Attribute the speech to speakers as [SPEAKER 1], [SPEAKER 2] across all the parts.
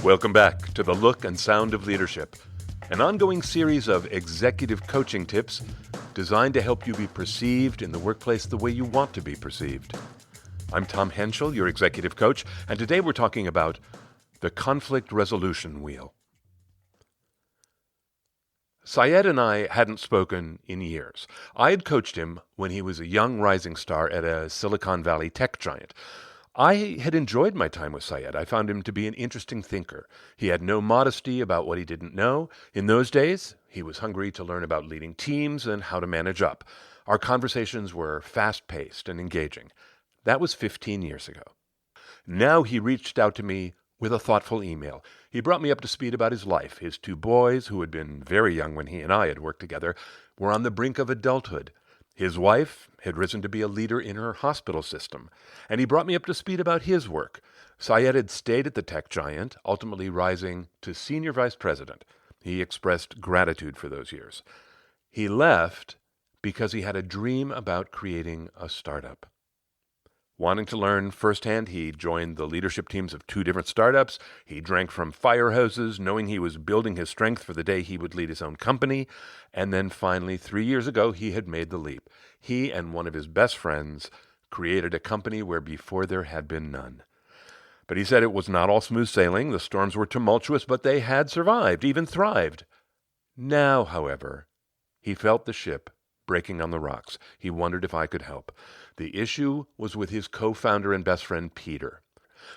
[SPEAKER 1] Welcome back to The Look and Sound of Leadership, an ongoing series of executive coaching tips designed to help you be perceived in the workplace the way you want to be perceived. I'm Tom Henschel, your executive coach, and today we're talking about the conflict resolution wheel. Syed and I hadn't spoken in years. I had coached him when he was a young rising star at a Silicon Valley tech giant. I had enjoyed my time with Syed. I found him to be an interesting thinker. He had no modesty about what he didn't know. In those days, he was hungry to learn about leading teams and how to manage up. Our conversations were fast-paced and engaging. That was 15 years ago. Now he reached out to me with a thoughtful email. He brought me up to speed about his life. His two boys, who had been very young when he and I had worked together, were on the brink of adulthood. His wife had risen to be a leader in her hospital system, and he brought me up to speed about his work. Syed had stayed at the tech giant, ultimately rising to senior vice president. He expressed gratitude for those years. He left because he had a dream about creating a startup. Wanting to learn firsthand, he joined the leadership teams of 2 different startups. He drank from fire hoses, knowing he was building his strength for the day he would lead his own company. And then finally, 3 years ago, he had made the leap. He and one of his best friends created a company where before there had been none. But he said it was not all smooth sailing. The storms were tumultuous, but they had survived, even thrived. Now, however, he felt the ship breaking on the rocks. He wondered if I could help. The issue was with his co-founder and best friend, Peter.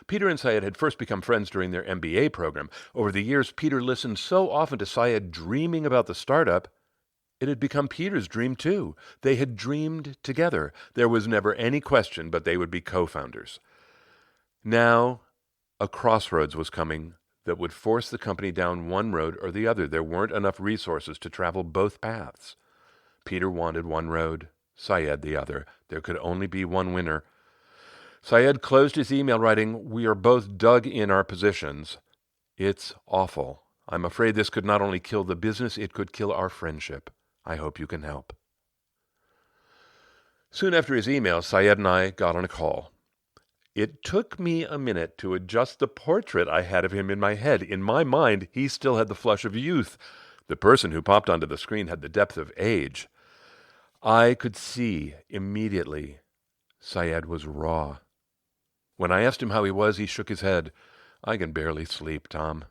[SPEAKER 1] Peter and Syed had first become friends during their MBA program. Over the years, Peter listened so often to Syed dreaming about the startup, it had become Peter's dream too. They had dreamed together. There was never any question but they would be co-founders. Now, a crossroads was coming that would force the company down one road or the other. There weren't enough resources to travel both paths. Peter wanted one road, Syed the other. There could only be one winner. Syed closed his email writing, "We are both dug in our positions. It's awful. I'm afraid this could not only kill the business, it could kill our friendship. I hope you can help." Soon after his email, Syed and I got on a call. It took me a minute to adjust the portrait I had of him in my head. In my mind, he still had the flush of youth. The person who popped onto the screen had the depth of age. I could see immediately Syed was raw. When I asked him how he was, he shook his head. "I can barely sleep, Tom."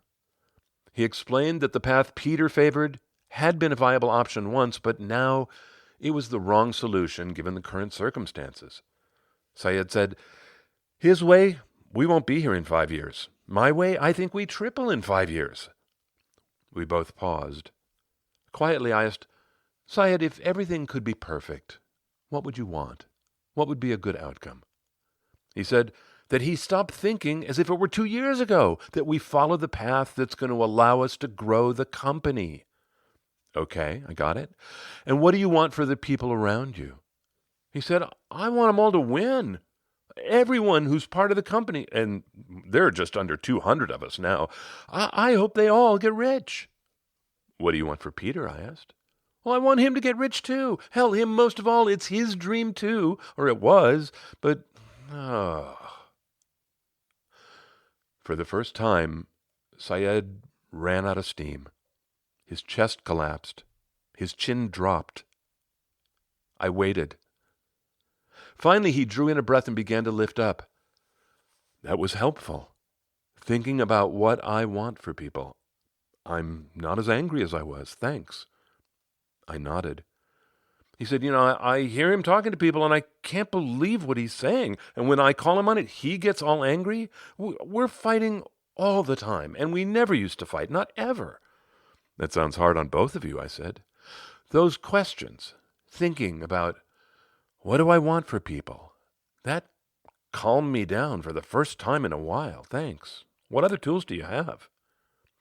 [SPEAKER 1] He explained that the path Peter favored had been a viable option once, but now it was the wrong solution given the current circumstances. Syed said, "His way, we won't be here in 5 years. My way, I think we triple in 5 years." We both paused. Quietly I asked, "Syed, if everything could be perfect, what would you want? What would be a good outcome?" He said that he stopped thinking as if it were 2 years ago, that we follow the path that's going to allow us to grow the company. Okay, I got it. "And what do you want for the people around you?" He said, "I want them all to win. Everyone who's part of the company, and there are just under 200 of us now, I hope they all get rich." "What do you want for Peter?" I asked. "Well, I want him to get rich too. Hell, him most of all. It's his dream too, or it was, but For the first time, Syed ran out of steam. His chest collapsed. His chin dropped. I waited. Finally, he drew in a breath and began to lift up. That was helpful. Thinking about what I want for people. "I'm not as angry as I was, thanks." I nodded. He said, I hear him talking to people and I can't believe what he's saying. And when I call him on it, he gets all angry. We're fighting all the time, and we never used to fight, not ever." "That sounds hard on both of you," I said. Those questions, thinking about what do I want for people, that calmed me down for the first time in a while. Thanks. What other tools do you have?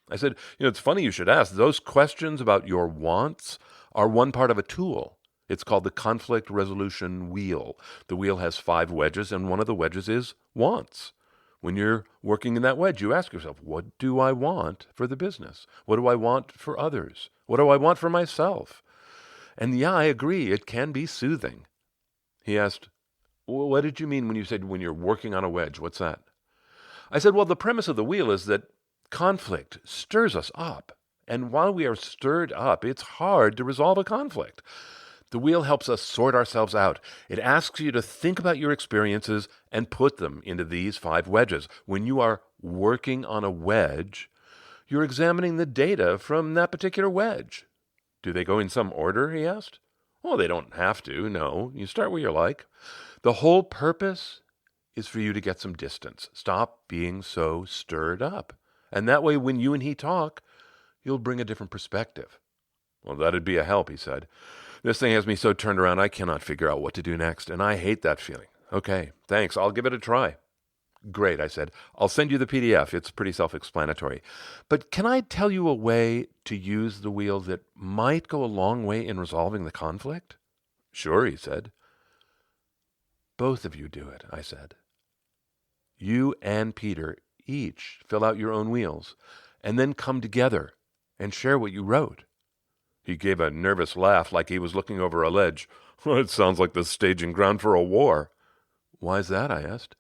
[SPEAKER 1] I said, it's funny you should ask. Those questions about your wants are one part of a tool. It's called the conflict resolution wheel. The wheel has 5 wedges, and one of the wedges is wants. When you're working in that wedge, you ask yourself, what do I want for the business? What do I want for others? What do I want for myself? And yeah, I agree, it can be soothing. He asked, well, what did you mean when you said when you're working on a wedge? What's that? I said, well, the premise of the wheel is that Conflict stirs us up. And while we are stirred up, it's hard to resolve a conflict. The wheel helps us sort ourselves out. It asks you to think about your experiences and put them into these 5 wedges. When you are working on a wedge, you're examining the data from that particular wedge. Do they go in some order, he asked. Well, they don't have to, no. You start where you like. The whole purpose is for you to get some distance. Stop being so stirred up. And that way, when you and he talk, you'll bring a different perspective. Well, that'd be a help, he said. This thing has me so turned around I cannot figure out what to do next, and I hate that feeling. Okay, thanks. I'll give it a try. Great, I said. I'll send you the PDF. It's pretty self-explanatory. But can I tell you a way to use the wheel that might go a long way in resolving the conflict? Sure, he said. Both of you do it, I said. You and Peter each fill out your own wheels, and then come together and share what you wrote. He gave a nervous laugh like he was looking over a ledge. It sounds like the staging ground for a war. Why's that? I asked.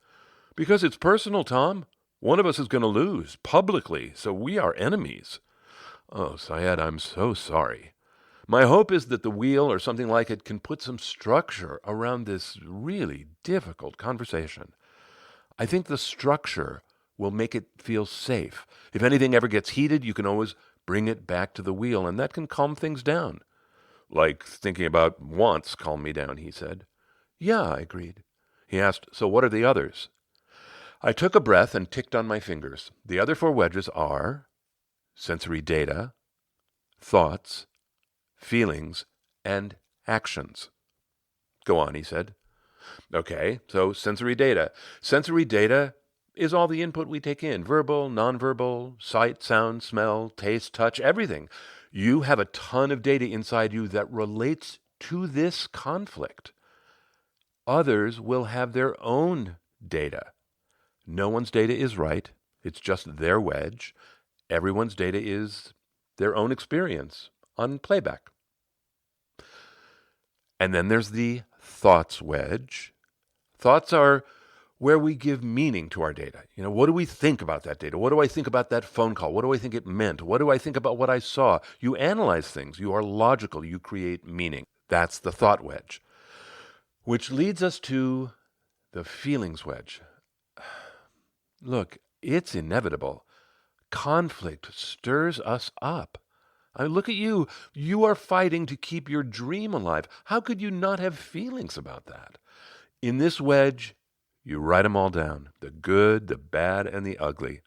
[SPEAKER 1] Because it's personal, Tom. One of us is going to lose, publicly, so we are enemies. Oh, Syed, I'm so sorry. My hope is that the wheel or something like it can put some structure around this really difficult conversation. I think the structure will make it feel safe. If anything ever gets heated, you can always bring it back to the wheel, and that can calm things down. Like thinking about wants calmed me down, he said. Yeah, I agreed. He asked, so what are the others? I took a breath and ticked on my fingers. The other 4 wedges are sensory data, thoughts, feelings, and actions. Go on, he said. Okay, so sensory data. Sensory data is all the input we take in, verbal, nonverbal, sight, sound, smell, taste, touch, everything. You have a ton of data inside you that relates to this conflict. Others will have their own data. No one's data is right. It's just their wedge. Everyone's data is their own experience on playback. And then there's the thoughts wedge. Thoughts are where we give meaning to our data. What do we think about that data? What do I think about that phone call? What do I think it meant? What do I think about what I saw? You analyze things. You are logical. You create meaning. That's the thought wedge. Which leads us to the feelings wedge. Look, it's inevitable. Conflict stirs us up. Look at you. You are fighting to keep your dream alive. How could you not have feelings about that? In this wedge, you write them all down, the good, the bad, and the ugly.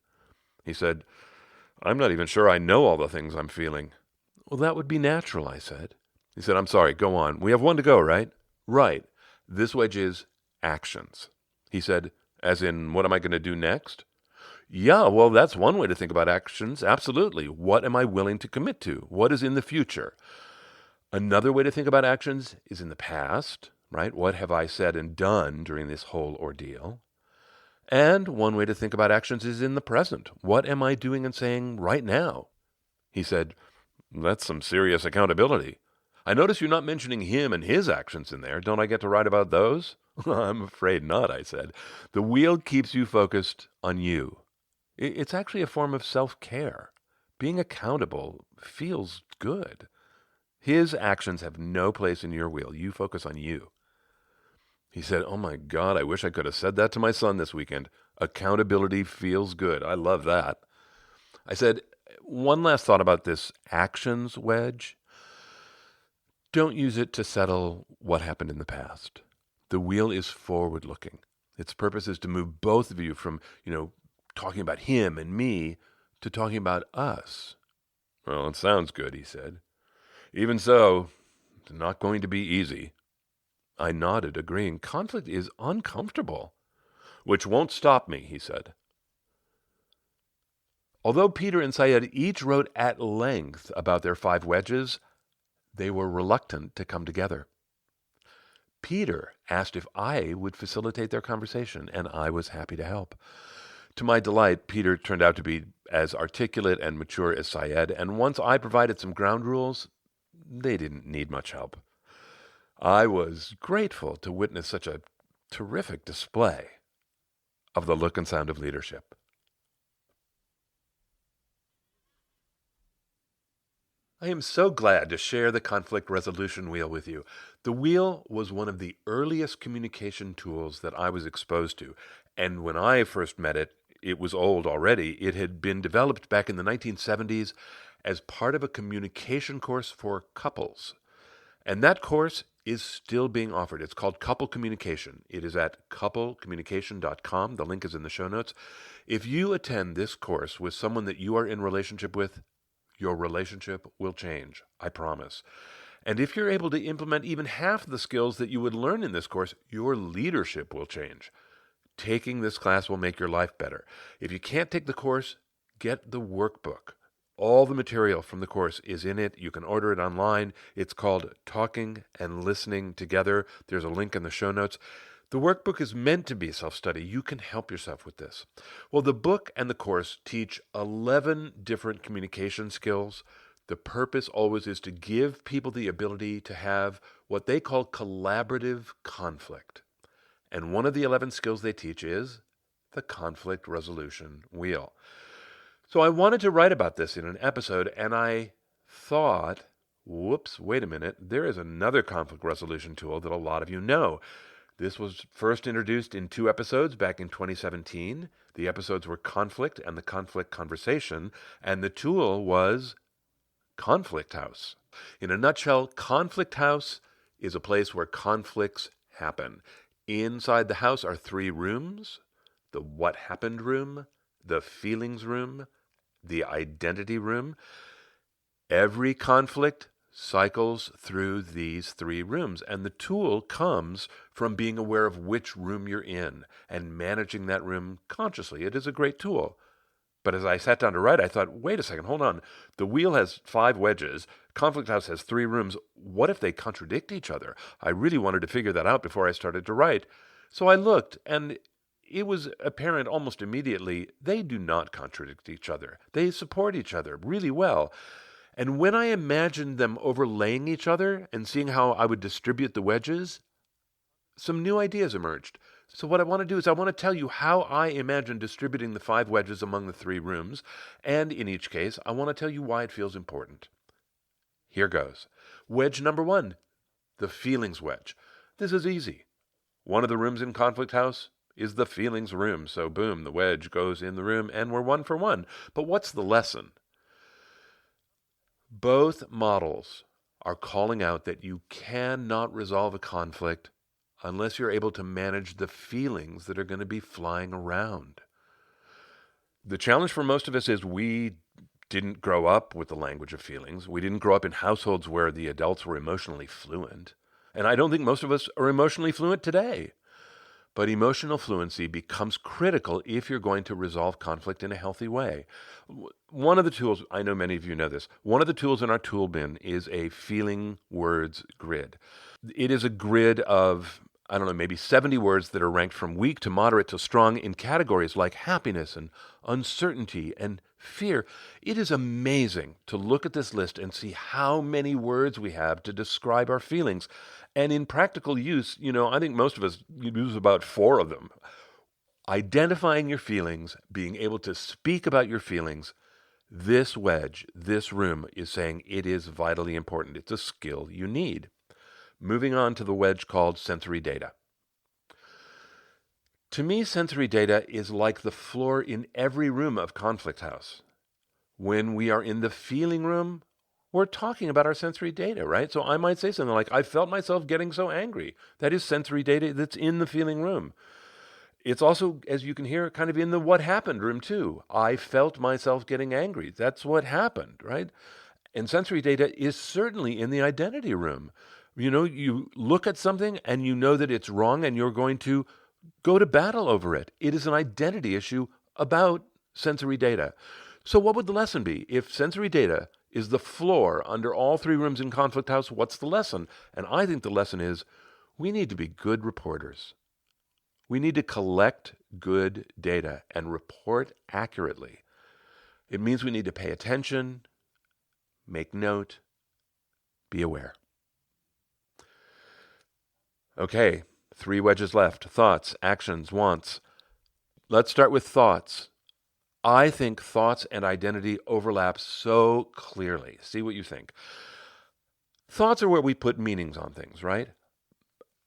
[SPEAKER 1] He said, I'm not even sure I know all the things I'm feeling. Well, that would be natural, I said. He said, I'm sorry, go on. We have one to go, right? Right. This wedge is actions. He said, as in, what am I going to do next? Yeah, well, that's one way to think about actions. Absolutely. What am I willing to commit to? What is in the future? Another way to think about actions is in the past, right? What have I said and done during this whole ordeal? And one way to think about actions is in the present. What am I doing and saying right now? He said, that's some serious accountability. I notice you're not mentioning him and his actions in there. Don't I get to write about those? I'm afraid not, I said. The wheel keeps you focused on you. It's actually a form of self-care. Being accountable feels good. His actions have no place in your wheel. You focus on you. He said, oh my God, I wish I could have said that to my son this weekend. Accountability feels good. I love that. I said, one last thought about this actions wedge. Don't use it to settle what happened in the past. The wheel is forward-looking. Its purpose is to move both of you from, talking about him and me to talking about us. Well, it sounds good, he said. Even so, it's not going to be easy. I nodded, agreeing. Conflict is uncomfortable. Which won't stop me, he said. Although Peter and Syed each wrote at length about their 5 wedges, they were reluctant to come together. Peter asked if I would facilitate their conversation, and I was happy to help. To my delight, Peter turned out to be as articulate and mature as Syed, and once I provided some ground rules, they didn't need much help. I was grateful to witness such a terrific display of the look and sound of leadership. I am so glad to share the conflict resolution wheel with you. The wheel was one of the earliest communication tools that I was exposed to. And when I first met it, it was old already. It had been developed back in the 1970s as part of a communication course for couples. And that course is still being offered. It's called Couple Communication. It is at couplecommunication.com. The link is in the show notes. If you attend this course with someone that you are in relationship with, your relationship will change, I promise. And if you're able to implement even half the skills that you would learn in this course, your leadership will change. Taking this class will make your life better. If you can't take the course, get the workbook. All the material from the course is in it. You can order it online. It's called Talking and Listening Together. There's a link in the show notes. The workbook is meant to be self-study. You can help yourself with this. Well, the book and the course teach 11 different communication skills. The purpose always is to give people the ability to have what they call collaborative conflict. And one of the 11 skills they teach is the conflict resolution wheel. So I wanted to write about this in an episode, and I thought, whoops, wait a minute, there is another conflict resolution tool that a lot of you know. This was first introduced in 2 episodes back in 2017. The episodes were Conflict and the Conflict Conversation, and the tool was Conflict House. In a nutshell, Conflict House is a place where conflicts happen. Inside the house are 3 rooms: the what happened room, the feelings room, the identity room. Every conflict cycles through these 3 rooms, and the tool comes from being aware of which room you're in and managing that room consciously. It is a great tool. But as I sat down to write, I thought, wait a second, hold on. The wheel has 5 wedges. Conflict House has 3 rooms. What if they contradict each other? I really wanted to figure that out before I started to write. So I looked, and it was apparent almost immediately they do not contradict each other. They support each other really well. And when I imagined them overlaying each other and seeing how I would distribute the wedges, some new ideas emerged. So what I want to do is I want to tell you how I imagine distributing the 5 wedges among the 3 rooms, and in each case, I want to tell you why it feels important. Here goes. Wedge number 1, the feelings wedge. This is easy. One of the rooms in Conflict House is the feelings room, so boom, the wedge goes in the room, and we're 1 for 1. But what's the lesson? Both models are calling out that you cannot resolve a conflict unless you're able to manage the feelings that are going to be flying around. The challenge for most of us is we didn't grow up with the language of feelings. We didn't grow up in households where the adults were emotionally fluent. And I don't think most of us are emotionally fluent today. But emotional fluency becomes critical if you're going to resolve conflict in a healthy way. One of the tools, I know many of you know this, one of the tools in our tool bin is a feeling words grid. It is a grid of, I don't know, maybe 70 words that are ranked from weak to moderate to strong in categories like happiness and uncertainty and fear. It is amazing to look at this list and see how many words we have to describe our feelings. And in practical use, I think most of us use about 4 of them. Identifying your feelings, being able to speak about your feelings, this wedge, this room is saying it is vitally important. It's a skill you need. Moving on to the wedge called sensory data. To me, sensory data is like the floor in every room of Conflict House. When we are in the feeling room, we're talking about our sensory data, right? So I might say something like, I felt myself getting so angry. That is sensory data that's in the feeling room. It's also, as you can hear, kind of in the what happened room too. I felt myself getting angry. That's what happened, right? And sensory data is certainly in the identity room. You look at something and you know that it's wrong and you're going to go to battle over it. It is an identity issue about sensory data. So what would the lesson be? If sensory data is the floor under all 3 rooms in Conflict House, what's the lesson? And I think the lesson is we need to be good reporters. We need to collect good data and report accurately. It means we need to pay attention, make note, be aware. Okay, 3 wedges left. Thoughts, actions, wants. Let's start with thoughts. I think thoughts and identity overlap so clearly. See what you think. Thoughts are where we put meanings on things, right?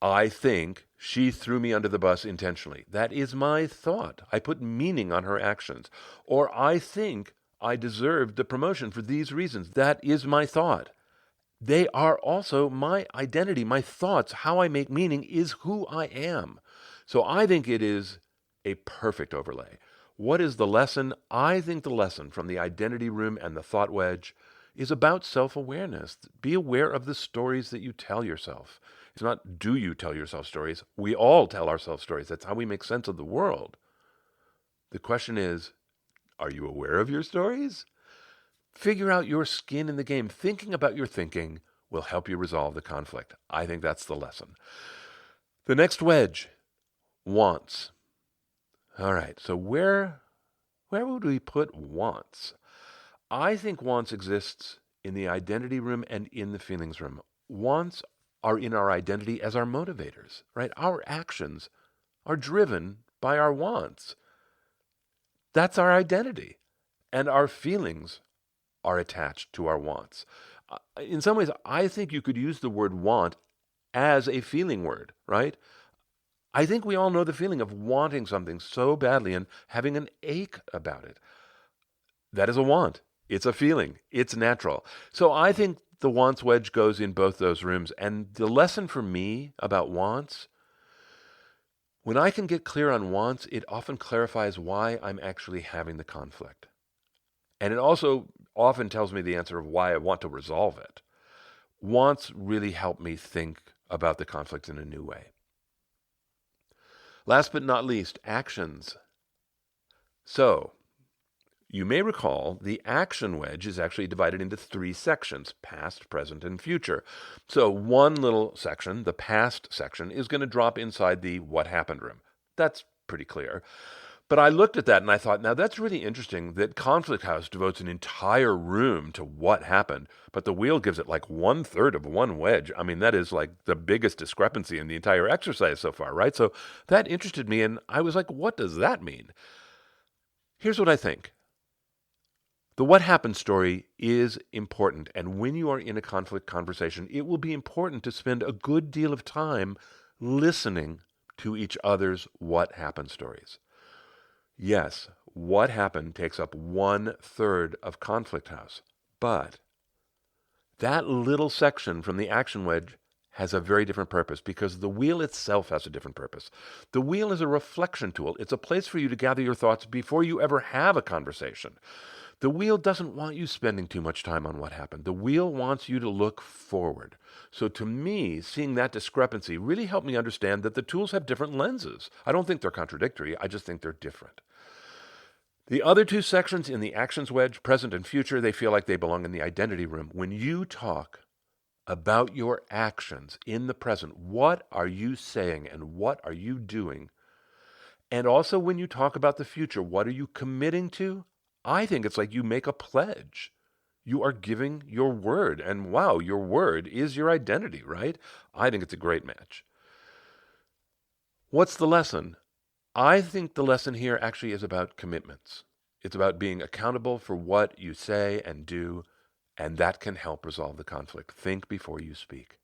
[SPEAKER 1] I think she threw me under the bus intentionally. That is my thought. I put meaning on her actions. Or I think I deserved the promotion for these reasons. That is my thought. They are also my identity, my thoughts. How I make meaning is who I am. So I think it is a perfect overlay. What is the lesson? I think the lesson from the identity room and the thought wedge is about self-awareness. Be aware of the stories that you tell yourself. It's not, do you tell yourself stories? We all tell ourselves stories. That's how we make sense of the world. The question is, are you aware of your stories? Figure out your skin in the game. Thinking about your thinking will help you resolve the conflict. I think that's the lesson. The next wedge, wants. All right, so where would we put wants? I think wants exists in the identity room and in the feelings room. Wants are in our identity as our motivators, right? Our actions are driven by our wants. That's our identity. And our feelings are attached to our wants. In some ways, I think you could use the word want as a feeling word, right? I think we all know the feeling of wanting something so badly and having an ache about it. That is a want. It's a feeling. It's natural. So I think the wants wedge goes in both those rooms. And the lesson for me about wants, when I can get clear on wants, it often clarifies why I'm actually having the conflict. And it also often tells me the answer of why I want to resolve it. Wants really help me think about the conflict in a new way. Last but not least, actions. So, you may recall the action wedge is actually divided into 3 sections, past, present, and future. So one little section, the past section, is going to drop inside the what happened room. That's pretty clear. But I looked at that and I thought, now that's really interesting that Conflict House devotes an entire room to what happened, but the wheel gives it like 1/3 of one wedge. I mean, that is like the biggest discrepancy in the entire exercise so far, right? So that interested me and I was like, what does that mean? Here's what I think. The what happened story is important, and when you are in a conflict conversation, it will be important to spend a good deal of time listening to each other's what happened stories. Yes, what happened takes up 1/3 of Conflict House, but that little section from the action wedge has a very different purpose because the wheel itself has a different purpose. The wheel is a reflection tool. It's a place for you to gather your thoughts before you ever have a conversation. The wheel doesn't want you spending too much time on what happened. The wheel wants you to look forward. So to me, seeing that discrepancy really helped me understand that the tools have different lenses. I don't think they're contradictory. I just think they're different. The other 2 sections in the actions wedge, present and future, they feel like they belong in the identity room. When you talk about your actions in the present, what are you saying and what are you doing? And also when you talk about the future, what are you committing to? I think it's like you make a pledge. You are giving your word, and wow, your word is your identity, right? I think it's a great match. What's the lesson? I think the lesson here actually is about commitments. It's about being accountable for what you say and do, and that can help resolve the conflict. Think before you speak.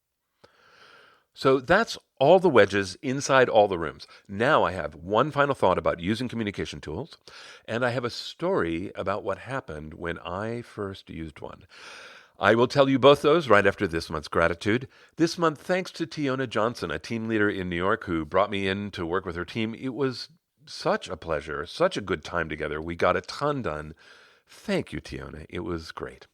[SPEAKER 1] So that's all the wedges inside all the rooms. Now I have one final thought about using communication tools, and I have a story about what happened when I first used one. I will tell you both those right after this month's gratitude. This month, thanks to Tiona Johnson, a team leader in New York who brought me in to work with her team. It was such a pleasure, such a good time together. We got a ton done. Thank you, Tiona. It was great.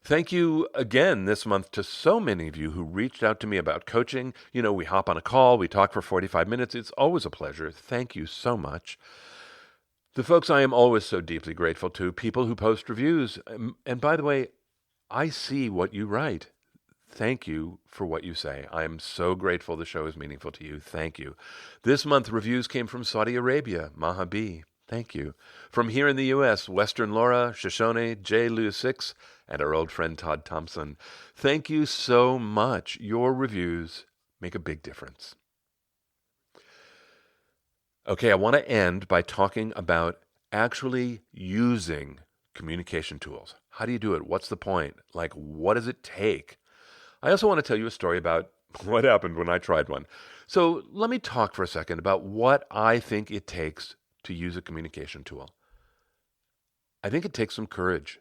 [SPEAKER 1] Thank you again this month to so many of you who reached out to me about coaching. You know, we hop on a call, we talk for 45 minutes. It's always a pleasure. Thank you so much. The folks I am always so deeply grateful to, people who post reviews. And by the way, I see what you write. Thank you for what you say. I am so grateful the show is meaningful to you. Thank you. This month, reviews came from Saudi Arabia, Mahabi. Thank you. From here in the U.S., Western Laura, Shoshone, J. Lou 6, and our old friend Todd Thompson. Thank you so much. Your reviews make a big difference. Okay, I want to end by talking about actually using communication tools. How do you do it? What's the point? Like, what does it take? I also want to tell you a story about what happened when I tried one. So let me talk for a second about what I think it takes to use a communication tool. I think it takes some courage.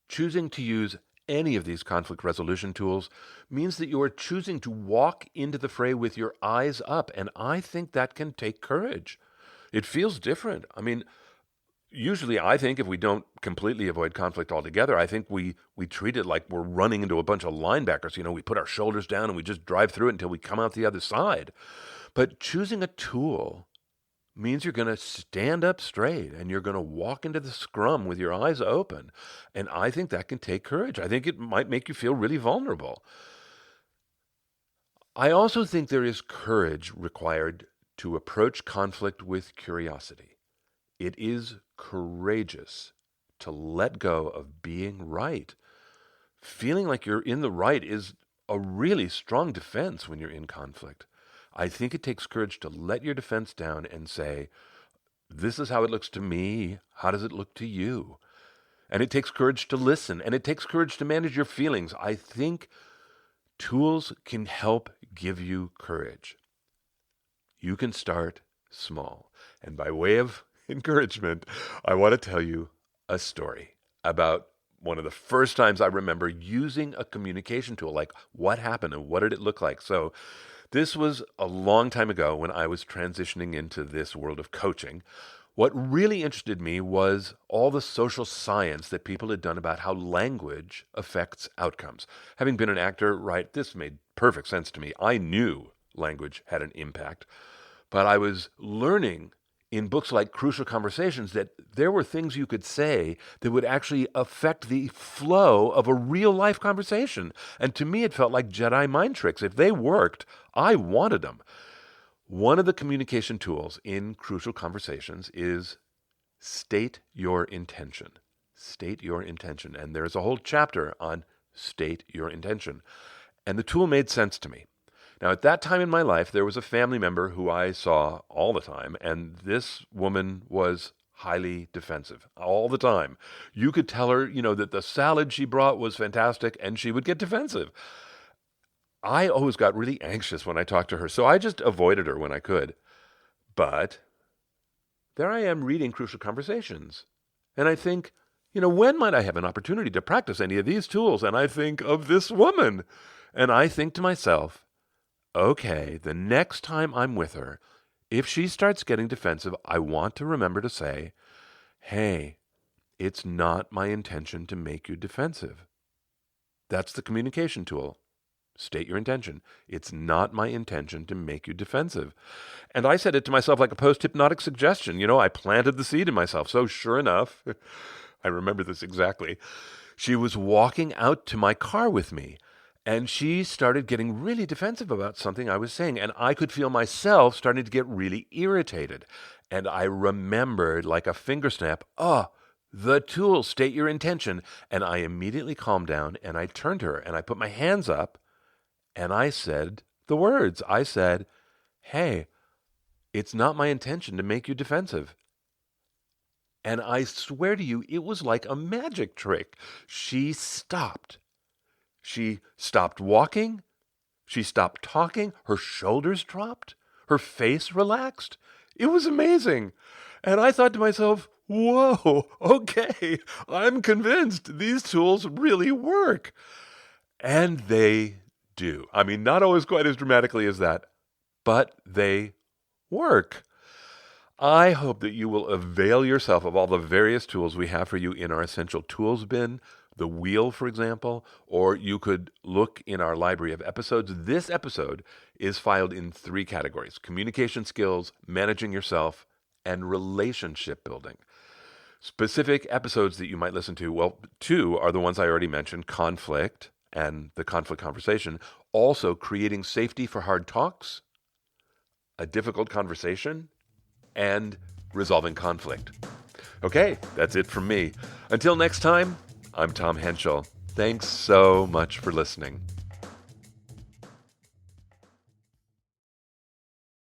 [SPEAKER 1] Choosing to use any of these conflict resolution tools means that you are choosing to walk into the fray with your eyes up, and I think that can take courage. It feels different. I mean, usually I think if we don't completely avoid conflict altogether, I think we treat it like we're running into a bunch of linebackers. We put our shoulders down and we just drive through it until we come out the other side. But choosing a tool means you're going to stand up straight and you're going to walk into the scrum with your eyes open. And I think that can take courage. I think it might make you feel really vulnerable. I also think there is courage required to approach conflict with curiosity. It is courageous to let go of being right. Feeling like you're in the right is a really strong defense when you're in conflict. I think it takes courage to let your defense down and say, this is how it looks to me. How does it look to you? And it takes courage to listen, and it takes courage to manage your feelings. I think tools can help give you courage. You can start small. And by way of encouragement, I want to tell you a story about one of the first times I remember using a communication tool. Like, what happened and what did it look like? So this was a long time ago when I was transitioning into this world of coaching. What really interested me was all the social science that people had done about how language affects outcomes. Having been an actor, right, this made perfect sense to me. I knew language had an impact, but I was learning in books like Crucial Conversations that there were things you could say that would actually affect the flow of a real life conversation. And to me, it felt like Jedi mind tricks. If they worked, I wanted them. One of the communication tools in Crucial Conversations is state your intention. State your intention. And there's a whole chapter on state your intention. And the tool made sense to me. Now, at that time in my life, there was a family member who I saw all the time, and this woman was highly defensive all the time. You could tell her, that the salad she brought was fantastic, and she would get defensive. I always got really anxious when I talked to her, so I just avoided her when I could. But there I am reading Crucial Conversations, and I think, when might I have an opportunity to practice any of these tools? And I think of this woman, and I think to myself, okay, the next time I'm with her, if she starts getting defensive, I want to remember to say, hey, it's not my intention to make you defensive. That's the communication tool. State your intention. It's not my intention to make you defensive. And I said it to myself like a post-hypnotic suggestion. I planted the seed in myself. So sure enough, I remember this exactly. She was walking out to my car with me. And she started getting really defensive about something I was saying. And I could feel myself starting to get really irritated. And I remembered like a finger snap, the tool, state your intention. And I immediately calmed down and I turned to her and I put my hands up and I said the words. I said, hey, it's not my intention to make you defensive. And I swear to you, it was like a magic trick. She stopped. She stopped walking. She stopped talking. Her shoulders dropped. Her face relaxed. It was amazing. And I thought to myself, whoa, okay, I'm convinced these tools really work. And they do. I mean, not always quite as dramatically as that, but they work. I hope that you will avail yourself of all the various tools we have for you in our Essential Tools bin, the wheel, for example, or you could look in our library of episodes. This episode is filed in 3 categories: communication skills, managing yourself, and relationship building. Specific episodes that you might listen to, well, 2 are the ones I already mentioned, conflict and the conflict conversation. Also, creating safety for hard talks, a difficult conversation, and resolving conflict. Okay, that's it from me. Until next time, I'm Tom Henschel. Thanks so much for listening.